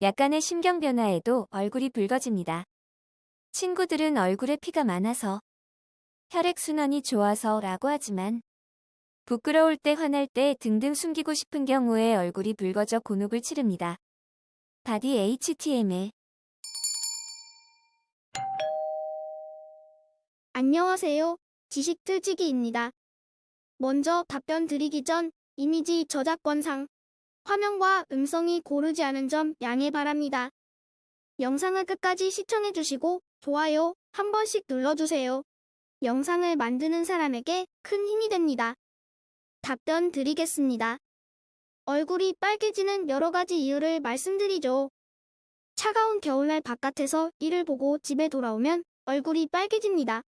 약간의 심경 변화에도 얼굴이 붉어집니다. 친구들은 얼굴에 피가 많아서, 혈액순환이 좋아서 라고 하지만 부끄러울 때 화날 때 등등 숨기고 싶은 경우에 얼굴이 붉어져 곤혹을 치릅니다. 바디 HTML. 안녕하세요. 지식틀치기입니다. 먼저 답변 드리기 전 이미지 저작권상 화면과 음성이 고르지 않은 점 양해 바랍니다. 영상을 끝까지 시청해주시고 좋아요 한 번씩 눌러주세요. 영상을 만드는 사람에게 큰 힘이 됩니다. 답변 드리겠습니다. 얼굴이 빨개지는 여러 가지 이유를 말씀드리죠. 차가운 겨울날 바깥에서 일을 보고 집에 돌아오면 얼굴이 빨개집니다.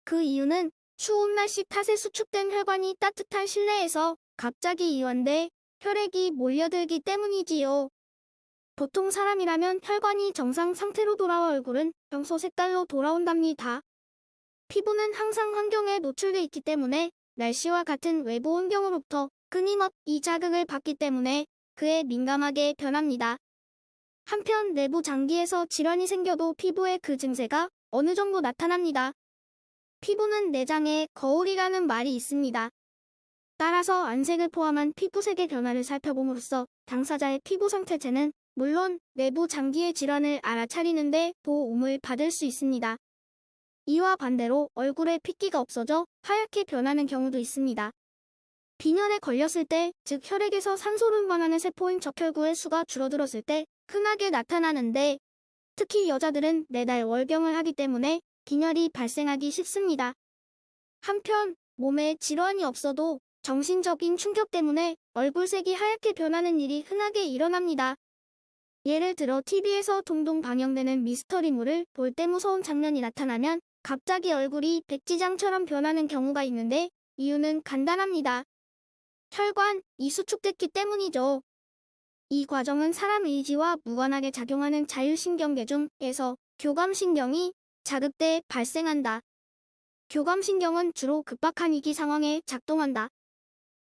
그 이유는 추운 날씨 탓에 수축된 혈관이 따뜻한 실내에서 갑자기 이완돼 혈액이 몰려들기 때문이지요. 보통 사람이라면 혈관이 정상 상태로 돌아와 얼굴은 평소 색깔로 돌아온답니다. 피부는 항상 환경에 노출돼 있기 때문에 날씨와 같은 외부 환경으로부터 끊임없이 자극을 받기 때문에 그에 민감하게 변합니다. 한편 내부 장기에서 질환이 생겨도 피부에 그 증세가 어느 정도 나타납니다. 피부는 내장의 거울이라는 말이 있습니다. 따라서 안색을 포함한 피부색의 변화를 살펴봄으로써 당사자의 피부 상태체는 물론 내부 장기의 질환을 알아차리는 데 도움을 받을 수 있습니다. 이와 반대로 얼굴에 핏기가 없어져 하얗게 변하는 경우도 있습니다. 빈혈에 걸렸을 때, 즉 혈액에서 산소를 운반하는 세포인 적혈구의 수가 줄어들었을 때 흔하게 나타나는데, 특히 여자들은 매달 월경을 하기 때문에 빈혈이 발생하기 쉽습니다. 한편 몸에 질환이 없어도 정신적인 충격 때문에 얼굴색이 하얗게 변하는 일이 흔하게 일어납니다. 예를 들어 TV에서 동동 방영되는 미스터리물을 볼 때 무서운 장면이 나타나면 갑자기 얼굴이 백지장처럼 변하는 경우가 있는데 이유는 간단합니다. 혈관이 수축됐기 때문이죠. 이 과정은 사람 의지와 무관하게 작용하는 자율신경계 중에서 교감신경이 자극돼 발생한다. 교감신경은 주로 급박한 위기 상황에 작동한다.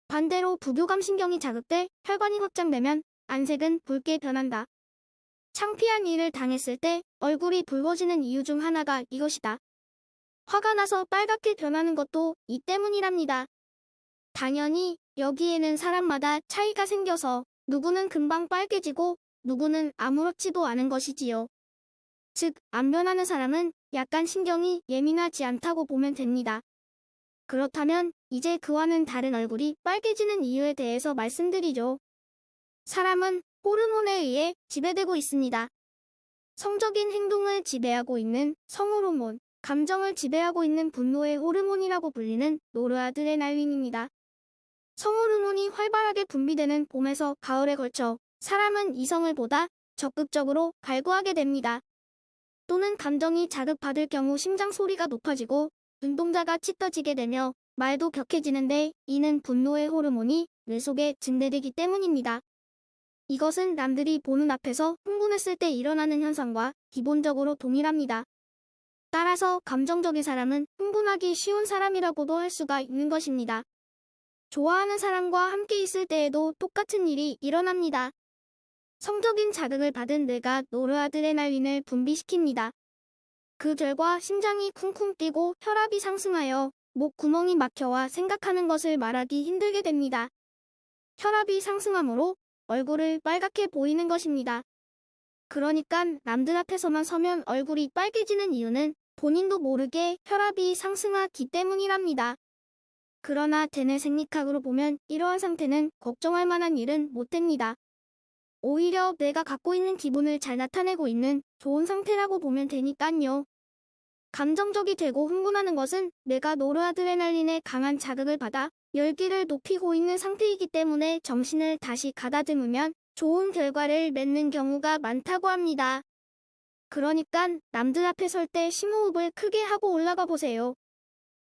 반대로 부교감신경이 자극돼 혈관이 확장되면 안색은 붉게 변한다. 창피한 일을 당했을 때 얼굴이 붉어지는 이유 중 하나가 이것이다. 화가 나서 빨갛게 변하는 것도 이 때문이랍니다. 당연히 여기에는 사람마다 차이가 생겨서 누구는 금방 빨개지고 누구는 아무렇지도 않은 것이지요. 즉, 안 변하는 사람은 약간 신경이 예민하지 않다고 보면 됩니다. 그렇다면 이제 그와는 다른 얼굴이 빨개지는 이유에 대해서 말씀드리죠. 사람은 호르몬에 의해 지배되고 있습니다. 성적인 행동을 지배하고 있는 성호르몬, 감정을 지배하고 있는 분노의 호르몬이라고 불리는 노르아드레날린입니다. 성호르몬이 활발하게 분비되는 봄에서 가을에 걸쳐 사람은 이성을 보다 적극적으로 갈구하게 됩니다. 또는 감정이 자극받을 경우 심장 소리가 높아지고 눈동자가 짙어지게 되며 말도 격해지는데 이는 분노의 호르몬이 뇌 속에 증대되기 때문입니다. 이것은 남들이 보는 앞에서 흥분했을 때 일어나는 현상과 기본적으로 동일합니다. 따라서 감정적인 사람은 흥분하기 쉬운 사람이라고도 할 수가 있는 것입니다. 좋아하는 사람과 함께 있을 때에도 똑같은 일이 일어납니다. 성적인 자극을 받은 뇌가 노르아드레날린을 분비시킵니다. 그 결과 심장이 쿵쿵 뛰고 혈압이 상승하여 목 구멍이 막혀와 생각하는 것을 말하기 힘들게 됩니다. 혈압이 상승하므로 얼굴을 빨갛게 보이는 것입니다. 그러니까 남들 앞에서만 서면 얼굴이 빨개지는 이유는 본인도 모르게 혈압이 상승하기 때문이랍니다. 그러나 대뇌 생리학으로 보면 이러한 상태는 걱정할 만한 일은 못 됩니다. 오히려 내가 갖고 있는 기분을 잘 나타내고 있는 좋은 상태라고 보면 되니깐요. 감정적이 되고 흥분하는 것은 뇌가 노르아드레날린의 강한 자극을 받아 열기를 높이고 있는 상태이기 때문에 정신을 다시 가다듬으면 좋은 결과를 맺는 경우가 많다고 합니다. 그러니까 남들 앞에 설 때 심호흡을 크게 하고 올라가 보세요.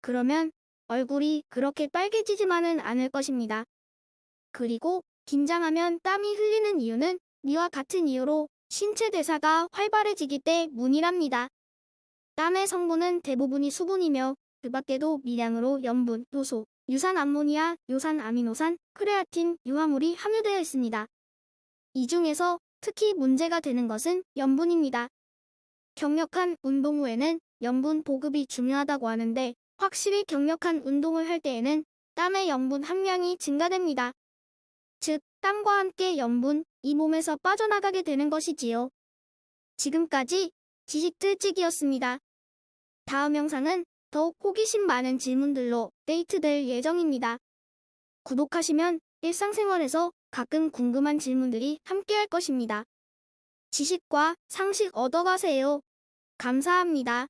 그러면 얼굴이 그렇게 빨개지지만은 않을 것입니다. 그리고 긴장하면 땀이 흘리는 이유는 이와 같은 이유로 신체 대사가 활발해지기 때문이랍니다. 땀의 성분은 대부분이 수분이며 그 밖에도 미량으로 염분, 요소, 유산 암모니아, 요산 아미노산, 크레아틴, 유화물이 함유되어 있습니다. 이 중에서 특히 문제가 되는 것은 염분입니다. 경력한 운동 후에는 염분 보급이 중요하다고 하는데 확실히 경력한 운동을 할 때에는 땀의 염분 함량이 증가됩니다. 즉, 땀과 함께 염분이 몸에서 빠져나가게 되는 것이지요. 지금까지 지식들찍이었습니다. 다음 영상은 더욱 호기심 많은 질문들로 업데이트될 예정입니다. 구독하시면 일상생활에서 가끔 궁금한 질문들이 함께할 것입니다. 지식과 상식 얻어가세요. 감사합니다.